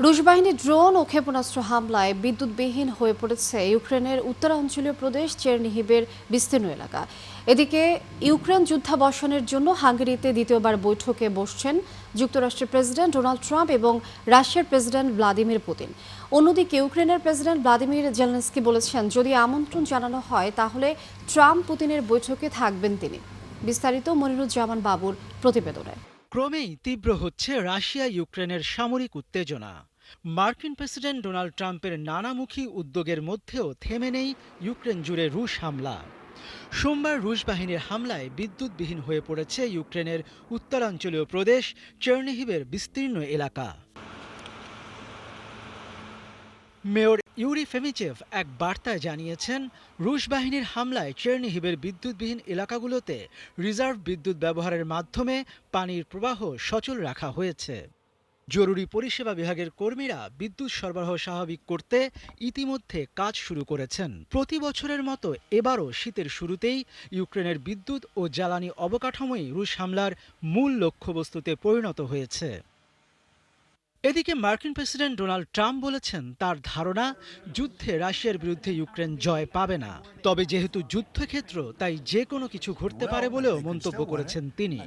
রুশ বাহিনীর ড্রোন ও ক্ষেপণাস্ত্র হামলায় বিদ্যুৎবিহীন হয়ে পড়েছে ইউক্রেনের উত্তরাঞ্চলীয় প্রদেশ চেরনিহিবের বিস্তীর্ণ এলাকা। এদিকে ইউক্রেন যুদ্ধাবসানের জন্য হাঙ্গেরিতে দ্বিতীয়বার বৈঠকে বসছেন যুক্তরাষ্ট্রের প্রেসিডেন্ট ডোনাল্ড ট্রাম্প এবং রাশিয়ার প্রেসিডেন্ট ভ্লাদিমির পুতিন। অন্যদিকে ইউক্রেনের প্রেসিডেন্ট ভ্লাদিমির জেলেনস্কি বলেছেন, যদি আমন্ত্রণ জানানো হয় তাহলে ট্রাম্প পুতিনের বৈঠকে থাকবেন তিনি। বিস্তারিত মনিরুজ্জামান বাবুর প্রতিবেদনে। ক্রমেই তীব্র হচ্ছে রাশিয়া ইউক্রেনের সামরিক উত্তেজনা। মার্কিন প্রেসিডেন্ট ডোনাল্ড ট্রাম্পের নানামুখী উদ্যোগের মধ্যেও থেমে নেই ইউক্রেন জুড়ে রুশ হামলা। সোমবার রুশ বাহিনীর হামলায় বিদ্যুৎবিহীন হয়ে পড়েছে ইউক্রেনের উত্তরাঞ্চলীয় প্রদেশ চেরনিহিবের বিস্তীর্ণ এলাকা। মেয়র ইউরি ফেমিচেভ এক বার্তায় জানিয়েছেন, রুশ বাহিনীর হামলায় চেরনিহিবের বিদ্যুৎবিহীন এলাকাগুলোতে রিজার্ভ বিদ্যুৎ ব্যবহারের মাধ্যমে পানির প্রবাহ সচল রাখা হয়েছে। জরুরি পরিষেবা বিভাগের কর্মীরা বিদ্যুৎ সরবরাহ স্বাভাবিক করতে ইতিমধ্যে কাজ শুরু করেছেন। প্রতি বছরের মতো এবারও শীতের শুরুতেই ইউক্রেনের বিদ্যুৎ ও জ্বালানি অবকাঠামোই রুশ হামলার মূল লক্ষ্যবস্তুতে পরিণত হয়েছে। এদিকে মার্কিন প্রেসিডেন্ট ডোনাল্ড ট্রাম্প বলেছেন, তার ধারণা যুদ্ধে রাশিয়ার বিরুদ্ধে ইউক্রেন জয় পাবে না। তবে যেহেতু যুদ্ধক্ষেত্র, তাই যে কোনো কিছু ঘটতে পারে বলেও মন্তব্য করেছেন তিনি।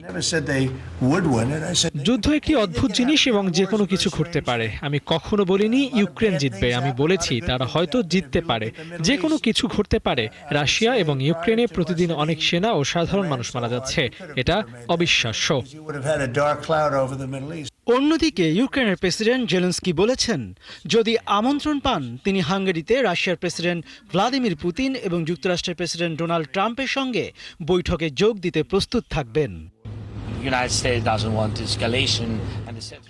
যুদ্ধ একটি অদ্ভুত জিনিস এবং যে কোনো কিছু ঘটতে পারে। আমি কখনো বলিনি ইউক্রেন জিতবে, আমি বলেছি তারা হয়তো জিততে পারে। যে কোনো কিছু ঘটতে পারে। রাশিয়া এবং ইউক্রেনে প্রতিদিন অনেক সেনা ও সাধারণ মানুষ মারা যাচ্ছে, এটা অবিশ্বাস্য। অন্যদিকে ইউক্রেনের প্রেসিডেন্ট জেলেনস্কি বলেছেন, যদি আমন্ত্রণ পান তিনি হাঙ্গেরিতে রাশিয়ার প্রেসিডেন্ট ভ্লাদিমির পুতিন এবং যুক্তরাষ্ট্রের প্রেসিডেন্ট ডোনাল্ড ট্রাম্পের সঙ্গে বৈঠকে যোগ দিতে প্রস্তুত থাকবেন।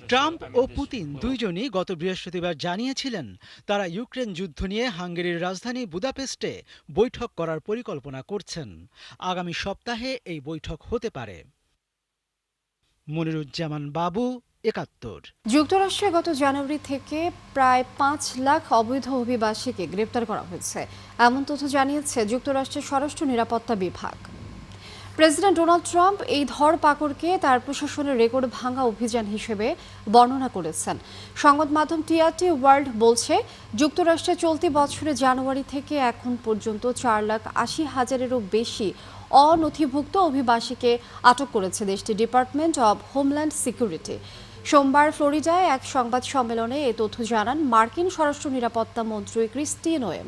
ট্রাম্প ও পুতিন দুইজনই গত বৃহস্পতিবার জানিয়েছিলেন, তারা ইউক্রেন যুদ্ধ নিয়ে হাঙ্গেরির রাজধানী বুদাপেস্টে বৈঠক করার পরিকল্পনা করছেন। আগামী সপ্তাহে এই বৈঠক হতে পারে। মনিরুজ্জামান বাবু, ৭১। যুক্তরাষ্ট্রে গত জানুয়ারি থেকে প্রায় ৫ লাখ অবৈধ অভিবাসীকে গ্রেপ্তার করা হয়েছে, এমন তথ্য জানিয়েছে যুক্তরাষ্ট্রের স্বরাষ্ট্র নিরাপত্তা বিভাগ। প্রেসিডেন্ট ডোনাল্ড ট্রাম্প এই ধরপাকড়কে তার প্রশাসনের রেকর্ড ভাঙা অভিযান হিসেবে বর্ণনা করেছেন। সংবাদ মাধ্যম টিআরটি ওয়ার্ল্ড বলছে, যুক্তরাষ্ট্রে চলতি বছরের জানুয়ারি থেকে এখন পর্যন্ত 4,80,000-এরও বেশি অনথিভুক্ত অভিবাসীকে আটক করেছে দেশটির ডিপার্টমেন্ট অব হোমল্যান্ড সিকিউরিটি। সোমবার ফ্লোরিডায় এক সংবাদ সম্মেলনে এ তথ্য জানান মার্কিন স্বরাষ্ট্র নিরাপত্তা মন্ত্রী ক্রিস্টি নোয়েম।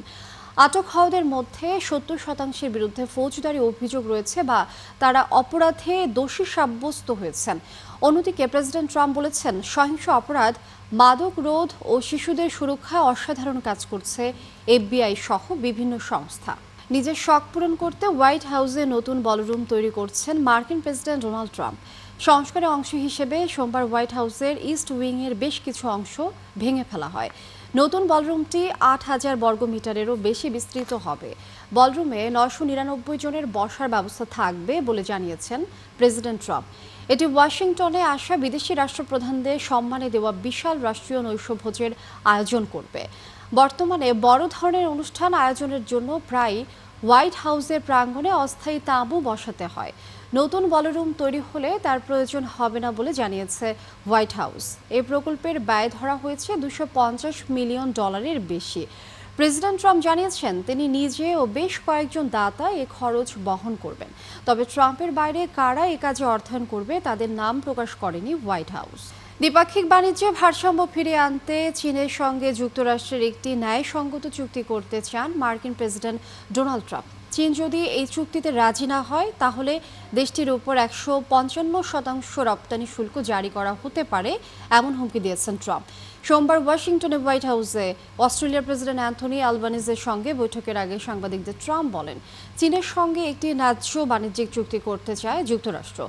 আটক হওয়াদের মধ্যে 70% বিরুদ্ধে ফৌজদারি অভিযোগ রয়েছে বা তারা অপরাধে দোষী সাব্যস্ত হয়েছেন। অন্যদিকে প্রেসিডেন্ট ট্রাম্প বলেছেন, সহিংস অপরাধ, মাদক রোধ ও শিশুদের সুরক্ষায় অসাধারণ কাজ করছে এফবিআই সহ বিভিন্ন সংস্থা। নিজের শখ পূরণ করতে হোয়াইট হাউসে নতুন বলরুম তৈরি করছেন মার্কিন প্রেসিডেন্ট ডোনাল্ড ট্রাম্প। সংস্কারের অংশ হিসেবে সোমবার হোয়াইট হাউসের ইস্ট উইংয়ের বেশ কিছু অংশ ভেঙে ফেলা হয়। নতুন বলরুমটি 8,000 বর্গমিটারেরও বেশি বিস্তৃত হবে। বলরুমে 999 জনের বসার ব্যবস্থা থাকবে বলে জানিয়েছেন প্রেসিডেন্ট ট্রাম্প। এটি ওয়াশিংটনে আসা বিদেশি রাষ্ট্রপ্রধানদের সম্মানে দেওয়া বিশাল রাষ্ট্রীয় নৈশভোজের আয়োজন করবে। বর্তমানে বড় ধরনের অনুষ্ঠান আয়োজনের জন্য প্রায় হোয়াইট হাউসের প্রাঙ্গণে অস্থায়ী তাঁবু বসাতে হয়। নতুন বলরুম তৈরি হলে তার প্রয়োজন হবে না বলে জানিয়েছে হোয়াইট হাউস। এই প্রকল্পের ব্যয় ধরা হয়েছে $250 মিলিয়ন বেশি। প্রেসিডেন্ট ট্রাম্প জানিয়েছেন, তিনি নিজে ও বেশ কয়েকজন দাতা এ খরচ বহন করবেন। তবে ট্রাম্পের বাইরে কারা এ কাজে অর্থায়ন করবে তাদের নাম প্রকাশ করেনি হোয়াইট হাউস। দ্বিপাক্ষিক বাণিজ্যে ভারসাম্য ফিরিয়ে আনতে চীনের সঙ্গে যুক্তরাষ্ট্রের একটি ন্যায়সঙ্গত চুক্তি করতে চান মার্কিন প্রেসিডেন্ট ডোনাল্ড ট্রাম্প। চীন যদি এই চুক্তিতে রাজি না হয় তাহলে দেশটির উপর 155% রপ্তানি শুল্ক জারি করা হতে পারে, এমন হুমকি দিয়েছেন ট্রাম্প। সোমবার ওয়াশিংটনে হোয়াইট হাউসে অস্ট্রেলিয়ার প্রেসিডেন্ট অ্যান্থনি অ্যালবানিজের সঙ্গে বৈঠকের আগে সাংবাদিকদের ট্রাম্প বলেন, চীনের সঙ্গে একটি ন্যায্য বাণিজ্যিক চুক্তি করতে চায় যুক্তরাষ্ট্র।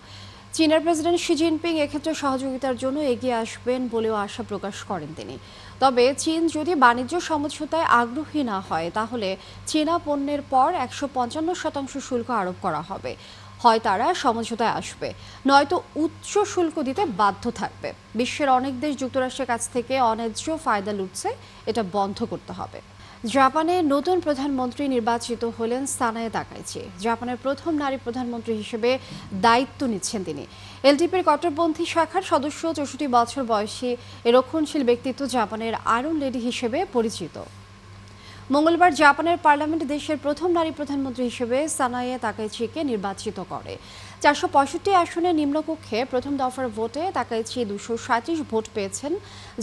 চীনের প্রেসিডেন্ট শি জিনপিং এক্ষেত্রে সহযোগিতার জন্য এগিয়ে আসবেন বলেও আশা প্রকাশ করেন তিনি। তবে চীন যদি বাণিজ্য সমঝোতায় আগ্রহী না হয় তাহলে চীনা পণ্যের পর 155% শুল্ক আরোপ করা হবে। হয় তারা সমঝোতায় আসবে, নয়তো উচ্চ শুল্ক দিতে বাধ্য থাকবে। বিশ্বের অনেক দেশ যুক্তরাষ্ট্রের কাছ থেকে অন্যায্য ফায়দা লুটছে, এটা বন্ধ করতে হবে। জাপানে নতুন প্রধানমন্ত্রী নির্বাচিত হলেন সানায়ে তাকাইচি। জাপানের প্রথম নারী প্রধানমন্ত্রী হিসেবে দায়িত্ব নিচ্ছেন তিনি। এলডিপির কট্টরপন্থী শাখার সদস্য ৬৪ বছর বয়সী এ রক্ষণশীল ব্যক্তিত্ব জাপানের আয়রন লেডি হিসেবে পরিচিত। মঙ্গলবার জাপানের পার্লামেন্ট দেশের প্রথম নারী প্রধানমন্ত্রী হিসেবে সানায়ে তাকাইচিকে নির্বাচিত করে। ৪৬৫ আসনের নিম্নকক্ষে প্রথম দফার ভোটে তাকাইচি ২৩৭ ভোট পেয়েছেন,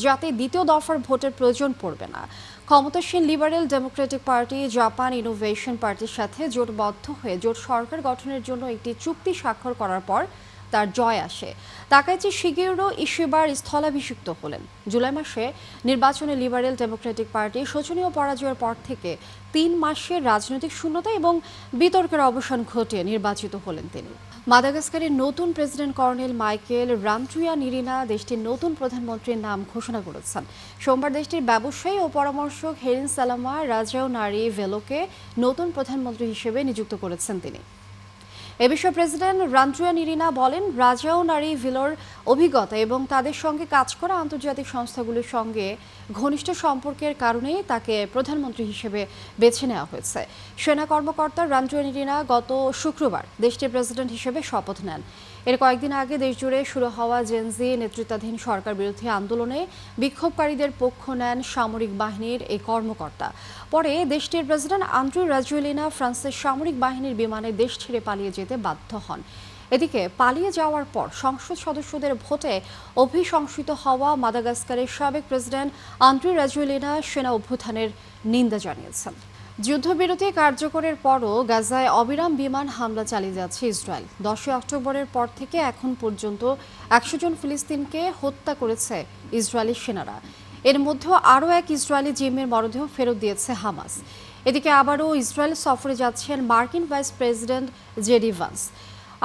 যাতে দ্বিতীয় দফার ভোটের প্রয়োজন পড়বে না। ক্ষমতাসীন liberal Democratic party Japan innovation পার্টির সাথে জোটবদ্ধ হয়ে জোট সরকার গঠনের জন্য একটি চুক্তি স্বাক্ষর করার পর তার জয় আসে। তাকাইচি শিগেরো ইশিবার স্থলাভিষিক্ত হলেন। জুলাই মাসে নির্বাচনে লিবারেল ডেমোক্রেটিক পার্টি শোচনীয় পরাজয়ের পর থেকে ৩ মাসের রাজনৈতিক শূন্যতা এবং বিতর্কের অবসান ঘটিয়ে নির্বাচিত হলেন তিনি। মাদাগাস্কারের নতুন প্রেসিডেন্ট কর্নেল মাইকেল রান্ট্রিয়ানিরিনা দেশটির নতুন প্রধানমন্ত্রীর নাম ঘোষণা করেছেন। সোমবার দেশটির ব্যবসায়ী ও পরামর্শক হেরিন সালামা রাজাওনারি ভেলোকে নতুন প্রধানমন্ত্রী হিসেবে নিযুক্ত করেছেন তিনি। এ বিষয়ে প্রেসিডেন্ট রান্ট্রিয়ানিরিনা বলেন, রাজাওনারি ভিলোর অভিজ্ঞতা এবং তাদের সঙ্গে কাজ করা আন্তর্জাতিক সংস্থাগুলির সঙ্গে ঘনিষ্ঠ সম্পর্কের কারণেই তাকে প্রধানমন্ত্রী হিসেবে বেছে নেওয়া হয়েছে। সেনা কর্মকর্তা রান্ট্রিয়ানিরিনা গত শুক্রবার দেশটির প্রেসিডেন্ট হিসেবে শপথ নেন। এর কয়েকদিন আগে দেশজুড়ে শুরু হওয়া জেনজি নেতৃত্বাধীন সরকার বিরোধী আন্দোলনে বিক্ষোভকারীদের পক্ষ নেন সামরিক বাহিনীর এই কর্মকর্তা। পরে দেশটির প্রেসিডেন্ট আন্দ্রে রাজোয়েলিনা ফ্রান্সের সামরিক বাহিনীর বিমানে দেশ ছেড়ে পালিয়ে যেতে বাধ্য হন। এদিকে পালিয়ে যাওয়ার পর সংসদ সদস্যদের ভোটে অভিশংসিত হওয়া মাদাগাস্কারের সাবেক প্রেসিডেন্ট আন্দ্রে রাজোয়েলিনা সেনা অভ্যুত্থানের নিন্দা জানিয়েছেন। যুদ্ধবিরতি কার্যকরের পরও গাজায় অবিরাম বিমান হামলা চালিয়ে যাচ্ছে ইসরায়েল। ১০ অক্টোবরের পর থেকে এখন পর্যন্ত ১০০ জন ফিলিস্তিনকে হত্যা করেছে ইসরায়েলি সেনারা। এর মধ্যে আরও এক ইসরায়েলি জিম্মির মরদেহ ফেরত দিয়েছে হামাস। এদিকে আবারও ইসরায়েল সফরে যাচ্ছেন মার্কিন ভাইস প্রেসিডেন্ট জেডি ভান্স,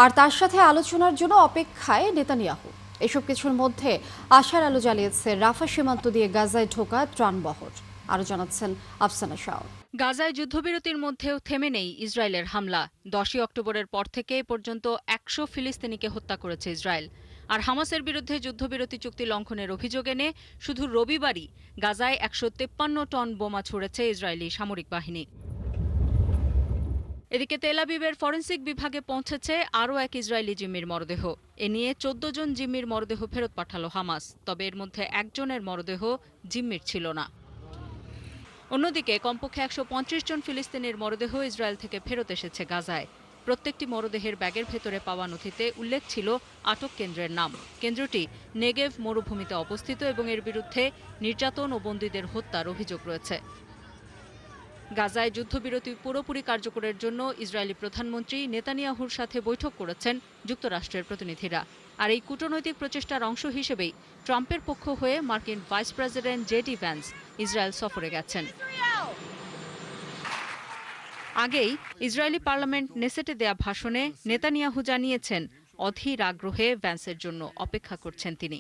আর তার সাথে আলোচনার জন্য অপেক্ষায় নেতানিয়াহু। এসব কিছুর মধ্যে আশার আলো জ্বালিয়েছে রাফা সীমান্ত দিয়ে গাজায় ঢোকা ত্রাণবহর। আরও জানাচ্ছেন আফসানা শাওন। গাজায় যুদ্ধবিরতির মধ্যেও থেমে নেই ইসরায়েলের হামলা। ১০ অক্টোবরের পর থেকে পর্যন্ত ১০০ ফিলিস্তিনিকে হত্যা করেছে ইসরায়েল। আর হামাসের বিরুদ্ধে যুদ্ধবিরতি চুক্তি লঙ্ঘনের অভিযোগ এনে শুধু রবিবারই গাজায় ১৫৩ টন বোমা ছুড়েছে ইসরায়েলি সামরিক বাহিনী। এদিকে তেল আবিবের ফরেনসিক বিভাগে পৌঁছেছে আরও এক ইসরায়েলি জিম্মির মরদেহ। এ নিয়ে ১৪ জন জিম্মির মরদেহ ফেরত পাঠালো হামাস। তবে এর মধ্যে একজনের মরদেহ জিম্মির ছিল না। অন্যদিকে কমপক্ষে ১৩৫ জন ফিলিস্তিনির মরদেহ ইসরায়েল থেকে ফেরত এসেছে গাজায়। প্রত্যেকটি মরদেহের ব্যাগের ভেতরে পাওয়া নথিতে উল্লেখ ছিল আটক কেন্দ্রের নাম। কেন্দ্রটি নেগেভ মরুভূমিতে অবস্থিত এবং এর বিরুদ্ধে নির্যাতন ও বন্দীদের হত্যার অভিযোগ রয়েছে। গাজায় যুদ্ধবিরতি পুরোপুরি কার্যকরের জন্য ইসরায়েলি প্রধানমন্ত্রী নেতানিয়াহুর সাথে বৈঠক করেছেন যুক্তরাষ্ট্রের প্রতিনিধিরা। আর এই কূটনৈতিক প্রচেষ্টার অংশ হিসেবেই ট্রাম্পের পক্ষ হয়ে মার্কিন vice president JD Vance Israel সফরে গেছেন। আগেই ইসরায়েলি পার্লামেন্ট নেসেটে দেয়া ভাষণে নেতানিয়াহু জানিয়েছেন অধীর আগ্রহে ভ্যান্সের জন্য অপেক্ষা করছেন তিনি।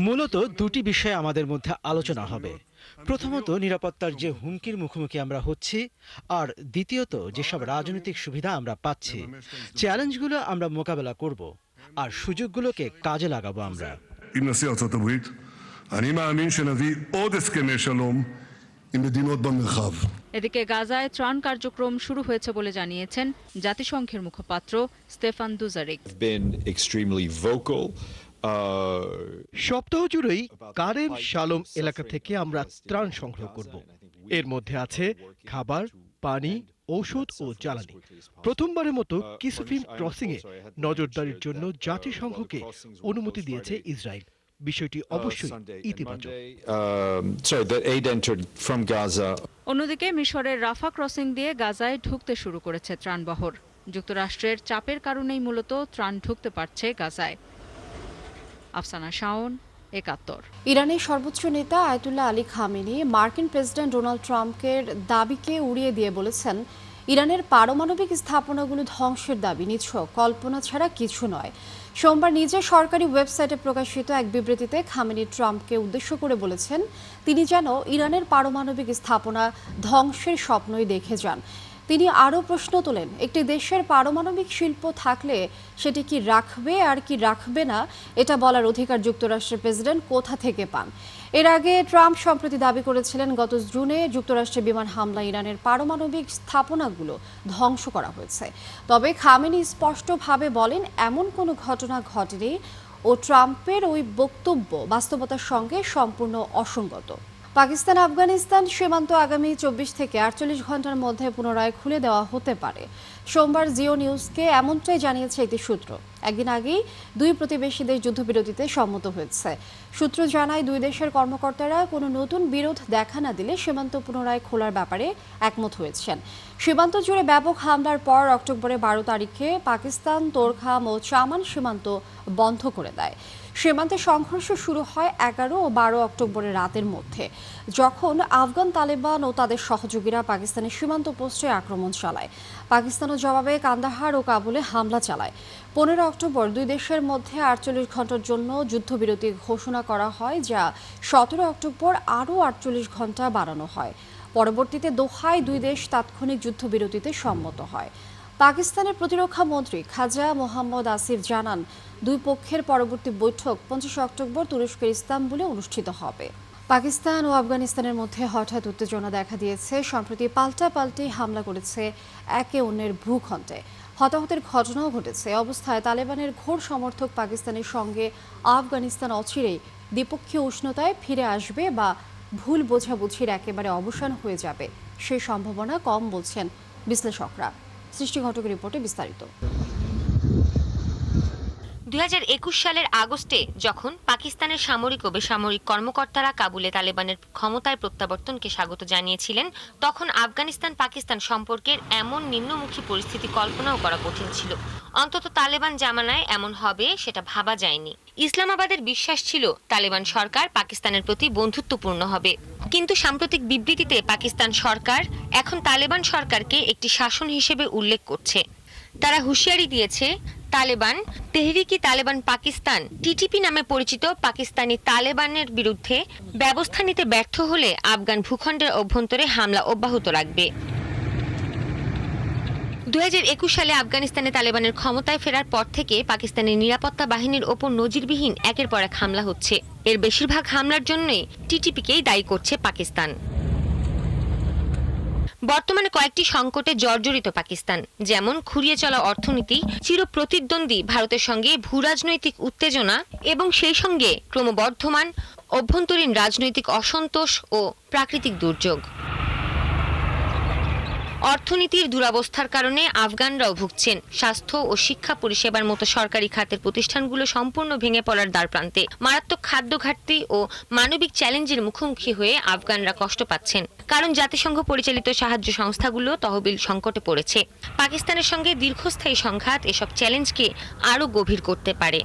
মূলত দুটি বিষয়ে আমাদের মধ্যে আলোচনা হবে। প্রথমত, নিরাপত্তার যে হুমকির মুখোমুখি আমরা হচ্ছি, আর দ্বিতীয়ত যেসব রাজনৈতিক সুবিধা আমরা পাচ্ছি। চ্যালেঞ্জগুলো আমরা মোকাবেলা করব, আর সুযোগগুলোকে কাজে লাগাবো আমরা। এদিকে গাজায় ত্রাণ কার্যক্রম শুরু হয়েছে বলে জানিয়েছেন জাতিসংঘের মুখপাত্র স্তেফান দুজারিক। সপ্তাহ জুড়েই কারেম শালোম এলাকা থেকে আমরা ত্রাণ সংগ্রহ করব। এর মধ্যে আছে খাবার, পানি, ঔষধ ও জ্বালানি। প্রথমবারের মতো কিসুফিম ক্রসিংয়ে নজরদারির জন্য জাতিসংঘকে অনুমতি দিয়েছে ইসরায়েল। বিষয়টি অবশ্যই ইতিবাচক। অন্যদিকে মিশরের রাফা ক্রসিং দিয়ে গাজায় ঢুকতে শুরু করেছে ত্রাণবহর। যুক্তরাষ্ট্রের চাপের কারণেই মূলত ত্রাণ ঢুকতে পারছে গাজায়। আফসানা শাওন, ৭১। ইরানের সর্বোচ্চ নেতা আয়াতুল্লাহ আলী খামেনি মার্কিন প্রেসিডেন্ট ডোনাল্ড ট্রাম্পের দাবিকে উড়িয়ে দিয়ে বলেছেন, ইরানের পারমাণবিক স্থাপনাগুলো ধ্বংসের দাবি নিছক কল্পনা ছাড়া কিছু নয়। সোমবার নিজের সরকারি ওয়েবসাইটে প্রকাশিত এক বিবৃতিতে খামেনি ট্রাম্পকে উদ্দেশ্য করে বলেছেন, তিনি যেন ইরানের পারমাণবিক স্থাপনা ধ্বংসের স্বপ্নই দেখে যান। তিনি আরও প্রশ্ন তোলেন, একটি দেশের পারমাণবিক শিল্প থাকলে সেটি কি রাখবে আর কি রাখবে না এটা বলার অধিকার যুক্তরাষ্ট্রের প্রেসিডেন্ট কোথা থেকে পান? এর আগে ট্রাম্প সম্প্রতি দাবি করেছিলেন গত জুনে যুক্তরাষ্ট্রের বিমান হামলা ইরানের পারমাণবিক স্থাপনাগুলো ধ্বংস করা হয়েছে। তবে খামেনি স্পষ্টভাবে বলেন এমন কোনো ঘটনা ঘটেনি ও ট্রাম্পের ওই বক্তব্য বাস্তবতার সঙ্গে সম্পূর্ণ অসঙ্গত। পাকিস্তান আফগানিস্তান সীমান্ত আগামী 24 থেকে 48 ঘন্টার মধ্যে পুনরায় খুলে দেওয়া হতে পারে। সোমবার জিও নিউজকে এমনটাই জানিয়েছে একটি সূত্র। একদিন আগেই দুই প্রতিবেশী দেশ যুদ্ধবিরতিতে সম্মত হয়েছে। সূত্র জানায় দুই দেশের কর্মকর্তারা কোনো নতুন বিরোধ দেখা না দিলে সীমান্ত পুনরায় খোলার ব্যাপারে একমত হয়েছেন। সীমান্ত জুড়ে ব্যাপক হামলার পর অক্টোবরের 12 তারিখে পাকিস্তান তোরখাম ও চামান সীমান্ত বন্ধ করে দেয়। সীমান্তে সংঘর্ষ শুরু হয় 11 ও 12 অক্টোবরের রাতের মধ্যে, যখন আফগান তালেবান ও তাদের সহযোগীরা পাকিস্তানের সীমান্ত পোস্টে আক্রমণ চালায়। পাকিস্তানও জবাবে কান্দাহার ও কাবুলে হামলা চালায়। 15 অক্টোবর দুই দেশের মধ্যে 48 ঘন্টার জন্য যুদ্ধবিরতি ঘোষণা করা হয়, যা 17 অক্টোবর আরও 48 ঘন্টা বাড়ানো হয়। পরবর্তীতে দোহায় দুই দেশ তাৎক্ষণিক যুদ্ধবিরতিতে সম্মত হয়। পাকিস্তানের প্রতিরক্ষা মন্ত্রী খাজা মোহাম্মদ আসিফ জানান, দুই পক্ষের পরবর্তী বৈঠক 25 অক্টোবর তুরস্কের ইস্তাম্বুলে অনুষ্ঠিত হবে। পাকিস্তান ও আফগানিস্তানের মধ্যে হঠাৎ উত্তেজনা দেখা দিয়েছে। সম্প্রতি পাল্টাপাল্টি হামলা করেছে একে অন্যের ভূখণ্ডে। হতাহতের ঘটনাও ঘটেছে। অবস্থায় তালেবানের ঘোর সমর্থক পাকিস্তানের সঙ্গে আফগানিস্তান অচিরেই দ্বিপক্ষীয় উষ্ণতায় ফিরে আসবে বা ভুল বোঝাবুঝির একেবারে অবসান হয়ে যাবে সেই সম্ভাবনা কম বলছেন বিশ্লেষকরা। সৃষ্টি ঘটকের রিপোর্টে বিস্তারিত। 2021 সালের আগস্টে যখন পাকিস্তানের সামরিক ও বেসামরিক কর্মকর্তারা কাবুলে তালেবানের ক্ষমতায় প্রত্যাবর্তনকে স্বাগত জানিয়েছিলেন, তখন আফগানিস্তান পাকিস্তান সম্পর্কের এমন নিম্নমুখী পরিস্থিতি কল্পনাও করা কঠিন ছিল। অন্তত তালেবান জামানায় এমন হবে সেটা ভাবা যায়নি। ইসলামাবাদের বিশ্বাস ছিল তালেবান সরকার পাকিস্তানের প্রতি বন্ধুত্বপূর্ণ হবে, কিন্তু সাম্প্রতিক বিবৃতিতে পাকিস্তান সরকার এখন তালেবান সরকারকে একটি শাসন হিসেবে উল্লেখ করছে। তারা হুঁশিয়ারি দিয়েছে, তালেবান তেহরিকি তালেবান পাকিস্তান টিটিপি নামে পরিচিত পাকিস্তানি তালেবানের বিরুদ্ধে ব্যবস্থা নিতে ব্যর্থ হলে আফগান ভূখণ্ডের অভ্যন্তরে হামলা অব্যাহত রাখবে। 2021 সালে আফগানিস্তানে তালেবানের ক্ষমতায় ফেরার পর থেকে পাকিস্তানের নিরাপত্তা বাহিনীর ওপর নজিরবিহীন একের পর এক হামলা হচ্ছে। এর বেশিরভাগ হামলার জন্যই টিটিপিকেই দায়ী করছে পাকিস্তান। বর্তমানে কয়েকটি সংকটে জর্জরিত পাকিস্তান, যেমন খুঁড়িয়ে চলা অর্থনীতি, চিরপ্রতিদ্বন্দ্বী ভারতের সঙ্গে ভূরাজনৈতিক উত্তেজনা এবং সেই সঙ্গে ক্রমবর্ধমান অভ্যন্তরীণ রাজনৈতিক অসন্তোষ ও প্রাকৃতিক দুর্যোগ। অর্থনীতির দুরবস্থার কারণে আফগানরাও ভুগছেন। স্বাস্থ্য ও শিক্ষা পরিষেবার মতো সরকারি খাতের প্রতিষ্ঠানগুলো সম্পূর্ণ ভেঙে পড়ার দ্বারপ্রান্তে। মারাত্মক খাদ্য ঘাটতি ও মানবিক চ্যালেঞ্জের মুখোমুখি হয়ে আফগানরা কষ্ট পাচ্ছেন, কারণ জাতিসংঘ পরিচালিত সাহায্য সংস্থাগুলো তহবিল সংকটে পড়েছে। পাকিস্তানের সঙ্গে দীর্ঘস্থায়ী সংঘাত এসব চ্যালেঞ্জকে আরও গভীর করতে পারে।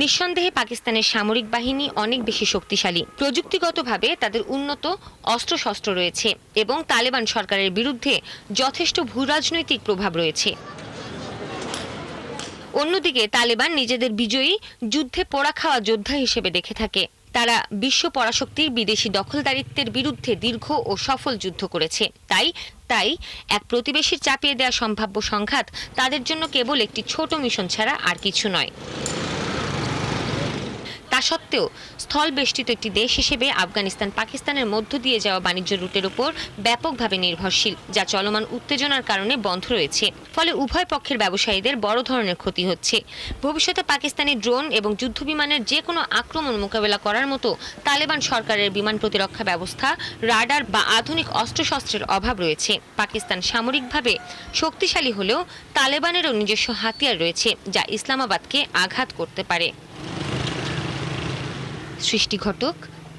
নিঃসন্দেহে পাকিস্তানের সামরিক বাহিনী অনেক বেশি শক্তিশালী, প্রযুক্তিগতভাবে তাদের উন্নত অস্ত্রশস্ত্র রয়েছে এবং তালেবান সরকারের বিরুদ্ধে যথেষ্ট ভূরাজনৈতিক প্রভাব রয়েছে। অন্যদিকে তালেবান নিজেদের বিজয়ী যুদ্ধে পোড়া খাওয়া যোদ্ধা হিসেবে দেখে থাকে। তারা বিশ্ব পরাশক্তির বিদেশি দখলদারিত্বের বিরুদ্ধে দীর্ঘ ও সফল যুদ্ধ করেছে। তাই এক প্রতিবেশীর চাপিয়ে দেওয়া সম্ভাব্য সংঘাত তাদের জন্য কেবল একটি ছোট মিশন ছাড়া আর কিছু নয়। তা সত্ত্বেও স্থল বেষ্টিত একটি দেশ হিসেবে আফগানিস্তান পাকিস্তানের মধ্য দিয়ে যাওয়া বাণিজ্য রুটের উপর ব্যাপকভাবে নির্ভরশীল, যা চলমান উত্তেজনার কারণে বন্ধ রয়েছে। ফলে উভয় পক্ষের ব্যবসায়ীদের বড় ধরনের ক্ষতি হচ্ছে। ভবিষ্যতে পাকিস্তানি ড্রোন এবং যুদ্ধবিমানের যে কোনো আক্রমণ মোকাবেলা করার মতো তালেবান সরকারের বিমান প্রতিরক্ষা ব্যবস্থা, রাডার বা আধুনিক অস্ত্রশস্ত্রের অভাব রয়েছে। পাকিস্তান সামরিকভাবে শক্তিশালী হলেও তালেবানেরও নিজস্ব হাতিয়ার রয়েছে, যা ইসলামাবাদকে আঘাত করতে পারে। সৃষ্টি ঘটক,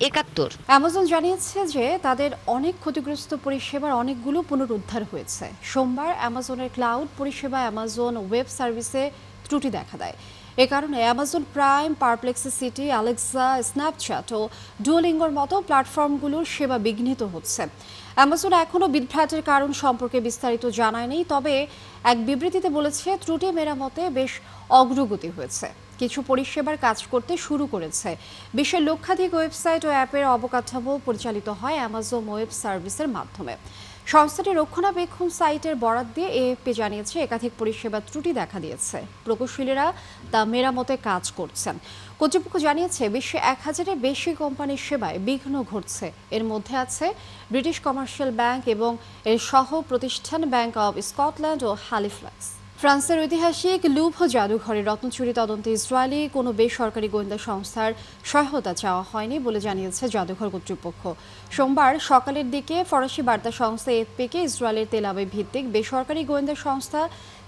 71। অ্যামাজন জানিয়েছে যে তাদের অনেক ক্ষতিগ্রস্ত পরিষেবার অনেকগুলো পুনরুদ্ধার হয়েছে। সোমবার অ্যামাজনের ক্লাউড পরিষেবা অ্যামাজন ওয়েব সার্ভিসে ত্রুটি দেখা দেয়। এ কারণে Amazon Prime, Perplexity, Alexa, Snapchat ও ডুওলিঙ্গোর মতো প্ল্যাটফর্মগুলোর সেবা বিঘ্নিত হচ্ছে। অ্যামাজন এখনও বিভ্রাটের কারণ সম্পর্কে বিস্তারিত জানায়নি, তবে এক বিবৃতিতে বলেছে ত্রুটি মেরামতে বেশ অগ্রগতি হয়েছে। কিছু পরিষেবার কাজ করতে শুরু করেছে। বিশ্বের লক্ষাধিক ওয়েবসাইট ও অ্যাপের অবকাঠামো পরিচালিত হয় অ্যামাজন ওয়েব সার্ভিসের মাধ্যমে। সংস্থাটি রক্ষণাবেক্ষণ সাইটের বরাত দিয়ে এএফপি জানিয়েছে একাধিক পরিষেবা ত্রুটি দেখা দিয়েছে। প্রকৌশলীরা তা মেরামতে কাজ করছেন। কর্তৃপক্ষ জানিয়েছে বিশ্বে 1000-এর বেশি কোম্পানির সেবায় বিঘ্ন ঘটছে। এর মধ্যে আছে ব্রিটিশ কমার্শিয়াল ব্যাংক এবং এর সহ প্রতিষ্ঠান ব্যাংক অব স্কটল্যান্ড ও হ্যালিফ্যাক্স। ফ্রান্সের ঐতিহাসিক লুভ্র জাদুঘরের রত্নচুরি তদন্তে ইসরায়েলি কোনো বেসরকারি গোয়েন্দা সংস্থার সহায়তা চাওয়া হয়নি বলে জানিয়েছে জাদুঘর কর্তৃপক্ষ। সোমবার সকালের দিকে ফরাসি বার্তা সংস্থা এএফপিকে ইসরায়েলের তেল আবিব ভিত্তিক বেসরকারি গোয়েন্দা সংস্থা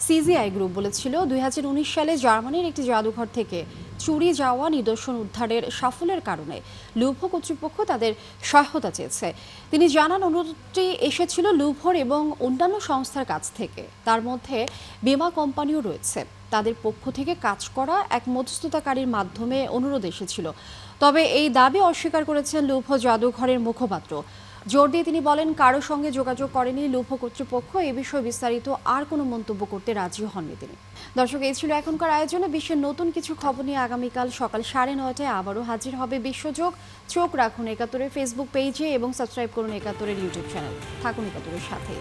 সিজিআই গ্রুপ বলেছিল 2019 সালে জার্মানির একটি জাদুঘর থেকে চুরি যাওয়া নিদর্শন উদ্ধারের সাফল্যের কারণে লুভ্র কর্তৃপক্ষ তাদের সহায়তা চেয়েছে। তিনি জানান অনুরোধটি এসেছিল লুভ্রর এবং অন্যান্য সংস্থার কাছ থেকে। তার মধ্যে বিমা কোম্পানিও রয়েছে। তাদের পক্ষ থেকে কাজ করা এক মধ্যস্থতাকারীর মাধ্যমে অনুরোধ এসেছিল। তবে এই দাবি অস্বীকার করেছেন লুভ্র জাদুঘরের মুখপাত্র। জোর দিয়ে তিনি বলেন কারো সঙ্গে যোগাযোগ করেনি লুভ্র কর্তৃপক্ষ। এ বিষয়ে বিস্তারিত আর কোনো মন্তব্য করতে রাজি হননি তিনি। দর্শক, এই ছিল এখনকার আয়োজনে। বিশ্বের নতুন কিছু খবর নিয়ে আগামীকাল সকাল 9:30টায় আবারও হাজির হবে বিশ্বযোগ। চোখ রাখুন 71-এর ফেসবুক পেজে এবং সাবস্ক্রাইব করুন 71-এর ইউটিউব চ্যানেল। থাকুন 71-এর সাথে।